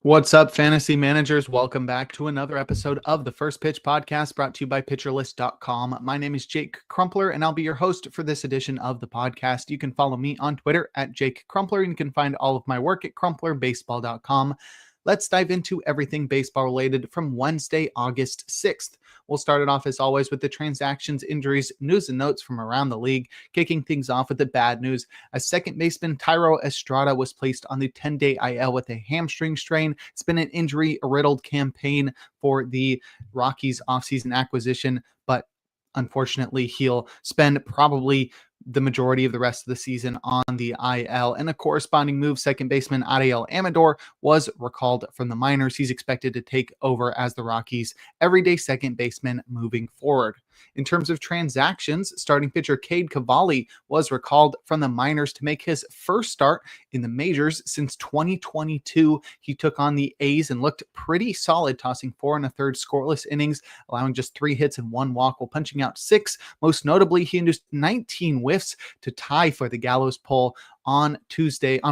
What's up, fantasy managers? Welcome back to another episode of the First Pitch Podcast brought to you by PitcherList.com. My name is Jake Crumpler, and I'll be your host for this edition of the podcast. You can follow me on Twitter at Jake Crumpler, and you can find all of my work at CrumplerBaseball.com. Let's dive into everything baseball related from Wednesday, August 6th. We'll start it off as always with the transactions, injuries, news, and notes from around the league, kicking things off with the bad news as second baseman Thairo Estrada was placed on the 10-day IL with a hamstring strain. It's been an injury-riddled campaign for the Rockies offseason acquisition, but unfortunately, he'll spend probably the majority of the rest of the season on the IL. And a corresponding move, second baseman Ariel Amador was recalled from the minors. He's expected to take over as the Rockies' everyday second baseman moving forward. In terms of transactions, starting pitcher Cade Cavalli was recalled from the minors to make his first start in the majors since 2022. He took on the A's and looked pretty solid, tossing 4 1/3 scoreless innings, allowing just 3 hits and 1 walk while punching out 6. Most notably, he induced 19 whiffs to tie for the gallows pole on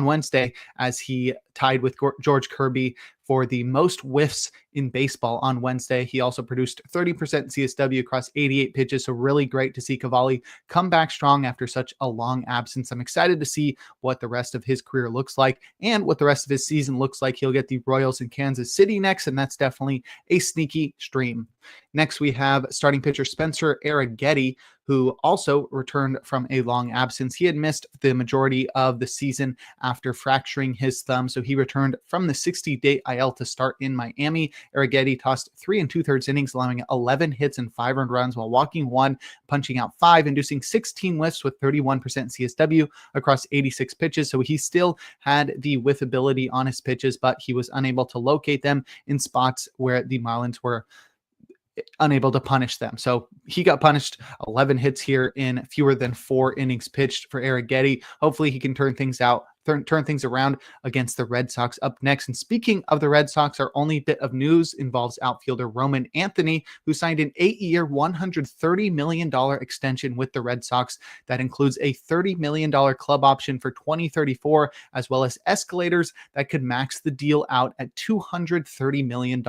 Wednesday, as he tied with George Kirby for the most whiffs in baseball on Wednesday. He also produced 30% CSW across 88 pitches, so really great to see Cavalli come back strong after such a long absence. I'm excited to see what the rest of his career looks like and what the rest of his season looks like. He'll get the Royals in Kansas City next, and that's definitely a sneaky stream. Next, we have starting pitcher Spencer Arrighetti, who also returned from a long absence. He had missed the majority of the season after fracturing his thumb, so he returned from the 60-day IL to start in Miami. Arrighetti tossed 3 2/3 innings, allowing 11 hits and 5 earned runs while walking 1, punching out 5, inducing 16 whiffs with 31% CSW across 86 pitches. So he still had the whiffability on his pitches, but he was unable to locate them in spots where the Marlins were unable to punish them. So he got punished 11 hits here in fewer than 4 innings pitched for Arrighetti. Hopefully he can turn things around against the Red Sox up next. And speaking of the Red Sox, our only bit of news involves outfielder Roman Anthony, who signed an 8-year, $130 million extension with the Red Sox. That includes a $30 million club option for 2034, as well as escalators that could max the deal out at $230 million.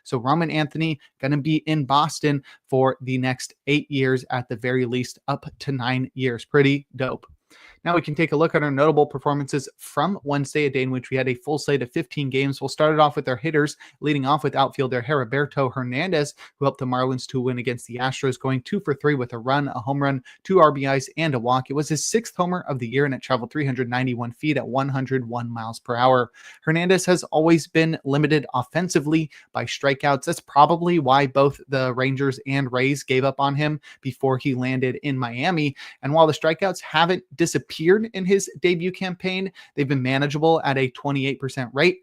So Roman Anthony going to be in Boston for the next 8 years, at the very least, up to 9 years. Pretty dope. Now we can take a look at our notable performances from Wednesday, a day in which we had a full slate of 15 games. We'll start it off with our hitters, leading off with outfielder Heriberto Hernandez, who helped the Marlins to win against the Astros, going 2 for 3 with a run, a home run, 2 RBIs, and a walk. It was his 6th homer of the year, and it traveled 391 feet at 101 miles per hour. Hernandez has always been limited offensively by strikeouts. That's probably why both the Rangers and Rays gave up on him before he landed in Miami. And while the strikeouts haven't disappeared in his debut campaign, they've been manageable at a 28% rate.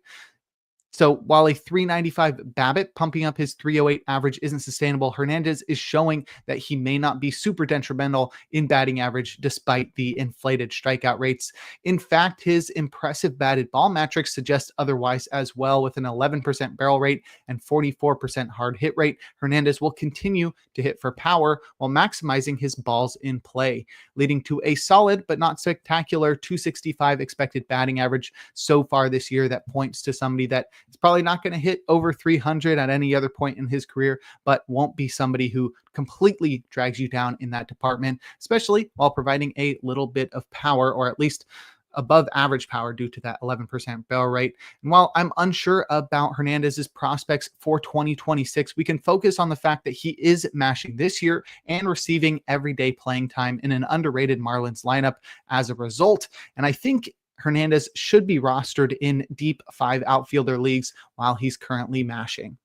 So while a 395 BABIP pumping up his 308 average isn't sustainable, Hernandez is showing that he may not be super detrimental in batting average despite the inflated strikeout rates. In fact, his impressive batted ball metrics suggest otherwise as well. With an 11% barrel rate and 44% hard hit rate, Hernandez will continue to hit for power while maximizing his balls in play, leading to a solid but not spectacular 265 expected batting average so far this year. That points to somebody that it's probably not going to hit over 300 at any other point in his career, but won't be somebody who completely drags you down in that department, especially while providing a little bit of power, or at least above average power due to that 11% barrel rate. And while I'm unsure about Hernandez's prospects for 2026, we can focus on the fact that he is mashing this year and receiving everyday playing time in an underrated Marlins lineup as a result. And I think Hernandez should be rostered in deep 5 outfielder leagues while he's currently mashing.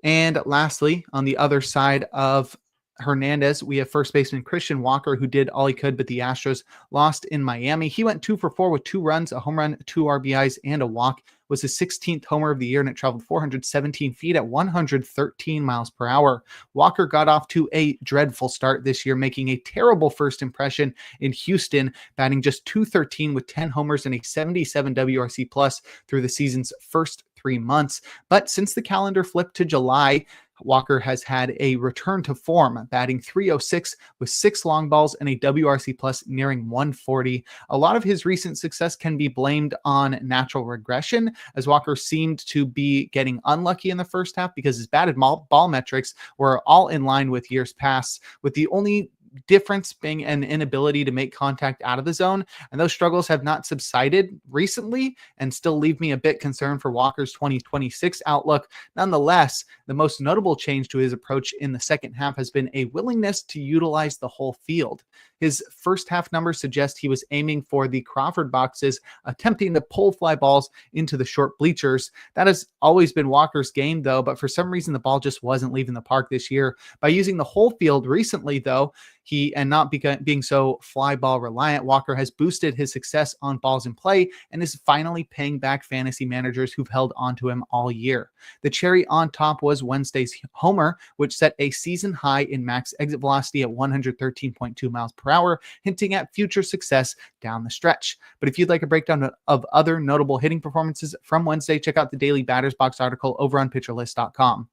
And lastly, on the other side of Hernandez, we have first baseman Christian Walker, who did all he could, but the Astros lost in Miami. He went 2 for 4 with 2 runs, a home run, 2 RBIs, and a walk. Was his 16th homer of the year, and it traveled 417 feet at 113 miles per hour. Walker got off to a dreadful start this year, making a terrible first impression in Houston, batting just .213 with 10 homers and a 77 WRC plus through the season's first 3 months. But since the calendar flipped to July, Walker has had a return to form, batting .306 with 6 long balls and a WRC plus nearing 140. A lot of his recent success can be blamed on natural regression, as Walker seemed to be getting unlucky in the first half because his batted ball metrics were all in line with years past, with the only difference being an inability to make contact out of the zone. And those struggles have not subsided recently and still leave me a bit concerned for Walker's 2026 outlook. Nonetheless, the most notable change to his approach in the second half has been a willingness to utilize the whole field. His first half numbers suggest he was aiming for the Crawford boxes, attempting to pull fly balls into the short bleachers. That has always been Walker's game, though, but for some reason the ball just wasn't leaving the park this year. By using the whole field recently, though, not being so fly ball reliant, Walker has boosted his success on balls in play and is finally paying back fantasy managers who've held onto him all year. The cherry on top was Wednesday's homer, which set a season high in max exit velocity at 113.2 miles per hour, hinting at future success down the stretch. But if you'd like a breakdown of other notable hitting performances from Wednesday, check out the daily batters box article over on pitcherlist.com.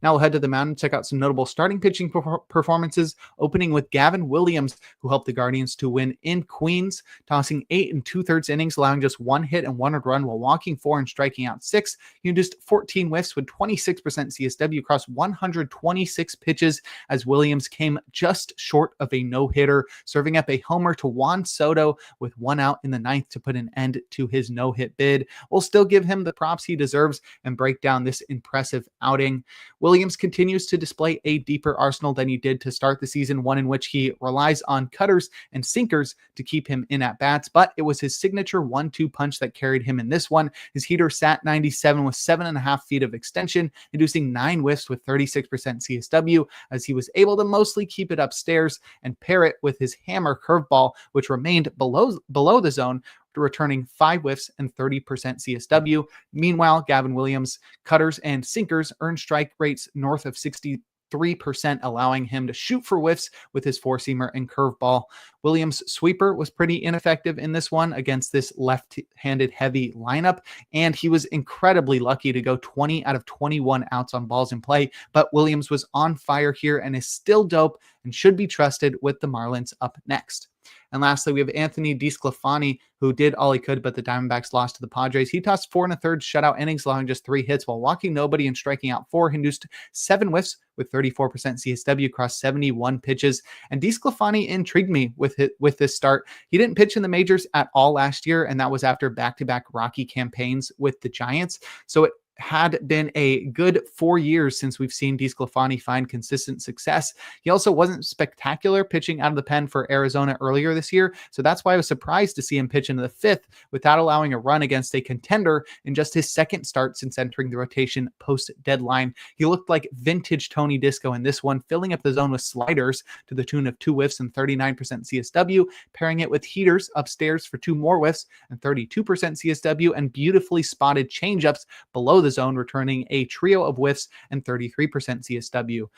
Now we'll head to the mound and check out some notable starting pitching performances, opening with Gavin Williams, who helped the Guardians to win in Queens, tossing 8 2/3 innings, allowing just 1 hit and 1 run while walking 4 and striking out 6. He induced 14 whiffs with 26% CSW across 126 pitches, as Williams came just short of a no-hitter, serving up a homer to Juan Soto with 1 out in the 9th to put an end to his no-hit bid. We'll still give him the props he deserves and break down this impressive outing. Williams continues to display a deeper arsenal than he did to start the season, one in which he relies on cutters and sinkers to keep him in at bats, but it was his signature 1-2 punch that carried him in this one. His heater sat 97 with 7.5 feet of extension, inducing 9 whiffs with 36% CSW, as he was able to mostly keep it upstairs and pair it with his hammer curveball, which remained below the zone, returning 5 whiffs and 30% CSW. Meanwhile, Gavin Williams' cutters and sinkers earned strike rates north of 63%, allowing him to shoot for whiffs with his four-seamer and curveball. Williams' sweeper was pretty ineffective in this one against this left-handed heavy lineup, and he was incredibly lucky to go 20 out of 21 outs on balls in play, but Williams was on fire here and is still dope and should be trusted with the Marlins up next. And lastly, we have Anthony DeSclafani, who did all he could, but the Diamondbacks lost to the Padres. He tossed 4 1/3 shutout innings, allowing just 3 hits while walking nobody and striking out 4. He induced 7 whiffs with 34% CSW across 71 pitches. And DeSclafani intrigued me with this start. He didn't pitch in the majors at all last year, and that was after back-to-back rocky campaigns with the Giants. So it had been a good 4 years since we've seen DeSclafani find consistent success. He also wasn't spectacular pitching out of the pen for Arizona earlier this year, so that's why I was surprised to see him pitch into the 5th without allowing a run against a contender in just his second start since entering the rotation post-deadline. He looked like vintage Tony Disco in this one, filling up the zone with sliders to the tune of 2 whiffs and 39% CSW, pairing it with heaters upstairs for 2 more whiffs and 32% CSW, and beautifully spotted changeups below the zone, returning a trio of whiffs and 33% CSW.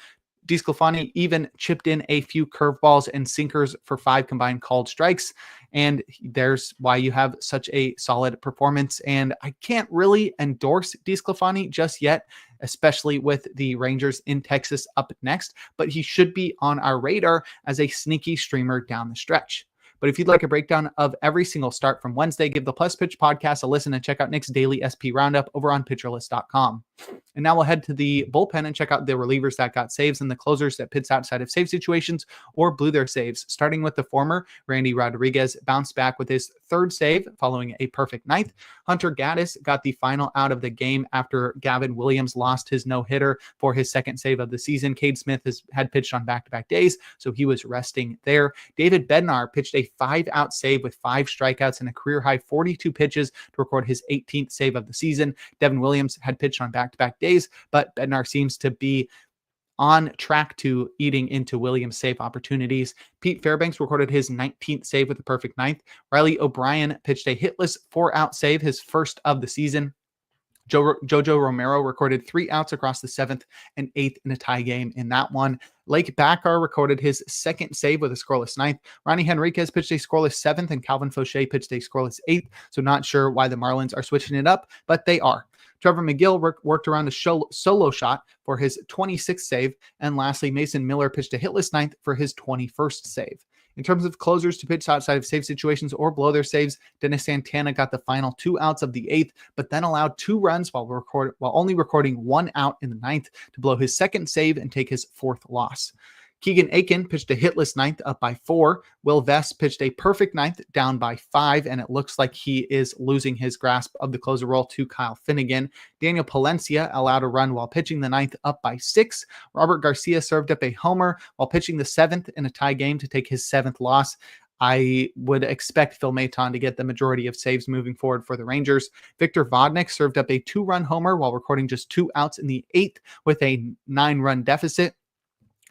DeSclafani even chipped in a few curveballs and sinkers for 5 combined called strikes, and there's why you have such a solid performance. And I can't really endorse DeSclafani just yet, especially with the Rangers in Texas up next, but he should be on our radar as a sneaky streamer down the stretch. But if you'd like a breakdown of every single start from Wednesday, give the Plus Pitch podcast a listen and check out Nick's daily SP roundup over on pitcherlist.com. And now we'll head to the bullpen and check out the relievers that got saves and the closers that pitched outside of save situations or blew their saves. Starting with the former, Randy Rodriguez bounced back with his 3rd save following a perfect 9th. Hunter Gaddis got the final out of the game after Gavin Williams lost his no-hitter for his 2nd save of the season. Cade Smith had pitched on back-to-back days, so he was resting there. David Bednar pitched a 5-out save with 5 strikeouts and a career-high 42 pitches to record his 18th save of the season. Devin Williams had pitched on back-to-back days, but Bednar seems to be on track to eating into Williams' save opportunities. Pete Fairbanks recorded his 19th save with a perfect 9th. Riley O'Brien pitched a hitless 4-out save, his 1st of the season. Jojo Romero recorded 3 outs across the 7th and 8th in a tie game in that one. Lake Bacar recorded his second save with a scoreless 9th. Ronnie Henriquez pitched a scoreless 7th, and Calvin Fauché pitched a scoreless 8th. So not sure why the Marlins are switching it up, but they are. Trevor McGill worked around a solo shot for his 26th save. And lastly, Mason Miller pitched a hitless 9th for his 21st save. In terms of closers to pitch outside of save situations or blow their saves, Dennis Santana got the final 2 outs of the 8th, but then allowed 2 runs while only recording 1 out in the 9th to blow his second save and take his 4th loss. Keegan Aiken pitched a hitless 9th up by 4. Will Vest pitched a perfect 9th down by 5, and it looks like he is losing his grasp of the closer role to Kyle Finnegan. Daniel Palencia allowed a run while pitching the 9th up by 6. Robert Garcia served up a homer while pitching the 7th in a tie game to take his 7th loss. I would expect Phil Maton to get the majority of saves moving forward for the Rangers. Victor Vodnik served up a 2-run homer while recording just 2 outs in the 8th with a 9-run deficit.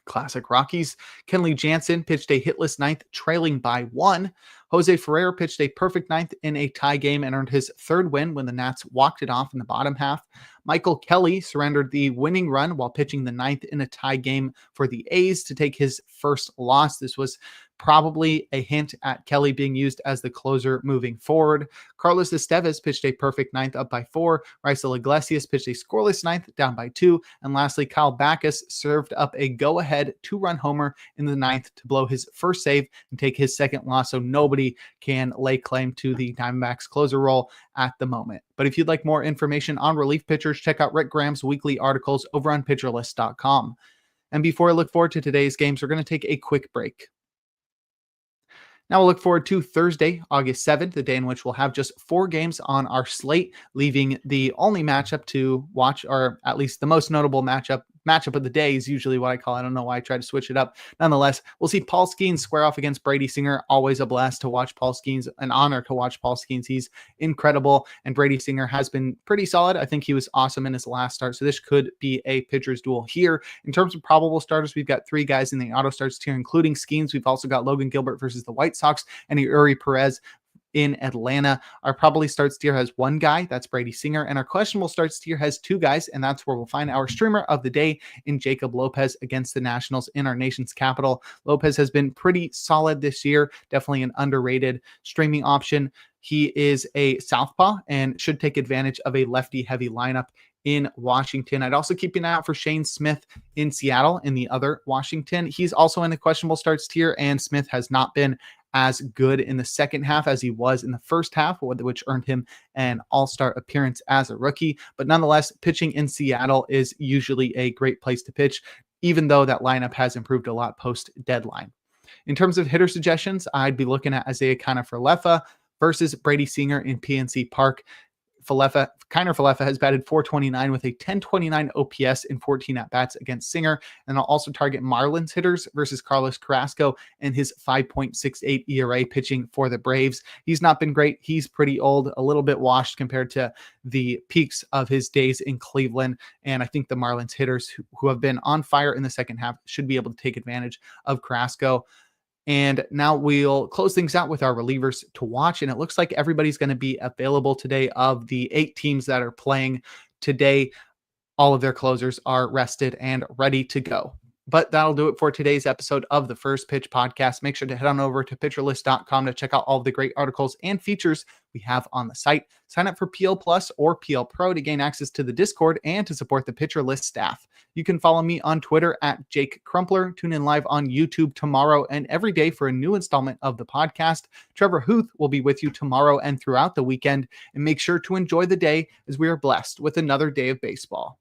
Classic Rockies. Kenley Jansen pitched a hitless 9th, trailing by 1. Jose Ferrer pitched a perfect 9th in a tie game and earned his 3rd win when the Nats walked it off in the bottom half. Michael Kelly surrendered the winning run while pitching the 9th in a tie game for the A's to take his 1st loss. This was probably a hint at Kelly being used as the closer moving forward. Carlos Estevez pitched a perfect 9th up by 4. Raisel Iglesias pitched a scoreless 9th down by 2. And lastly, Kyle Backus served up a go-ahead 2-run homer in the 9th to blow his 1st save and take his 2nd loss. So nobody can lay claim to the Diamondbacks closer role at the moment. But if you'd like more information on relief pitchers, check out Rick Graham's weekly articles over on PitcherList.com. And before I look forward to today's games, we're going to take a quick break. Now we'll look forward to Thursday, August 7th, the day in which we'll have just 4 games on our slate, leaving the only matchup to watch, or at least the most notable matchup of the day is usually what I call. I don't know why I try to switch it up. Nonetheless, we'll see Paul Skeens square off against Brady Singer. Always a blast to watch Paul Skeens, an honor to watch Paul Skeens. He's incredible, and Brady Singer has been pretty solid. I think he was awesome in his last start, so this could be a pitcher's duel here. In terms of probable starters, we've got 3 guys in the auto starts tier, including Skeens. We've also got Logan Gilbert versus the White Sox and Uri Perez in Atlanta. Our probably starts tier has 1 guy, that's Brady Singer, and our questionable starts tier has 2 guys, and that's where we'll find our streamer of the day in Jacob Lopez against the Nationals in our nation's capital. Lopez has been pretty solid this year, definitely an underrated streaming option. He is a southpaw and should take advantage of a lefty-heavy lineup in Washington. I'd also keep an eye out for Shane Smith in Seattle in the other Washington. He's also in the questionable starts tier, and Smith has not been as good in the second half as he was in the first half, which earned him an all-star appearance as a rookie. But nonetheless, pitching in Seattle is usually a great place to pitch, even though that lineup has improved a lot post-deadline. In terms of hitter suggestions, I'd be looking at Isaiah Kiner-Falefa versus Brady Singer in PNC Park. Kiner-Falefa has batted .429 with a 1029 OPS in 14 at-bats against Singer, and I'll also target Marlins hitters versus Carlos Carrasco and his 5.68 ERA pitching for the Braves. He's not been great. He's pretty old, a little bit washed compared to the peaks of his days in Cleveland, and I think the Marlins hitters who have been on fire in the second half should be able to take advantage of Carrasco. And now we'll close things out with our relievers to watch. And it looks like everybody's going to be available today. Of the 8 teams that are playing today, all of their closers are rested and ready to go. But that'll do it for today's episode of the First Pitch Podcast. Make sure to head on over to PitcherList.com to check out all of the great articles and features we have on the site. Sign up for PL Plus or PL Pro to gain access to the Discord and to support the Pitcher List staff. You can follow me on Twitter at Jake Crumpler. Tune in live on YouTube tomorrow and every day for a new installment of the podcast. Trevor Hooth will be with you tomorrow and throughout the weekend. And make sure to enjoy the day as we are blessed with another day of baseball.